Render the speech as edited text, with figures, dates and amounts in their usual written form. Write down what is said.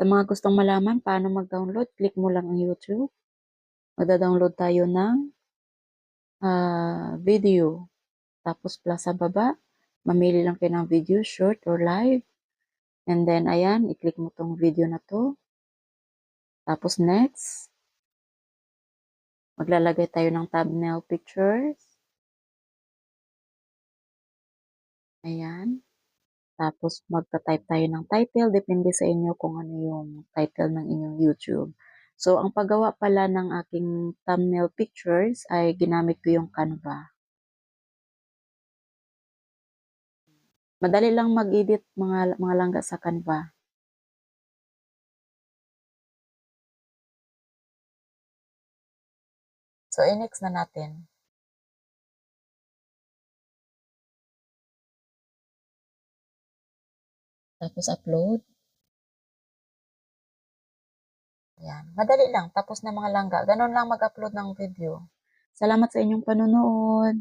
Sa mga gustong malaman paano mag-download, click mo lang ang YouTube. Magda-download tayo ng video. Tapos plus sa baba, mamili lang kayo ng video, short or live. And then, ayan, i-click mo tong video na to. Tapos next, maglalagay tayo ng thumbnail pictures. Ayan. Tapos magta-type tayo ng title. Depende sa inyo kung ano yung title ng inyong YouTube. So, ang paggawa pala ng aking thumbnail pictures ay ginamit ko yung Canva. Madali lang mag-edit mga langga sa Canva. So, i-next na natin. Tapos upload. Ayan. Madali lang. Tapos na mga langga. Ganon lang mag-upload ng video. Salamat sa inyong panonood.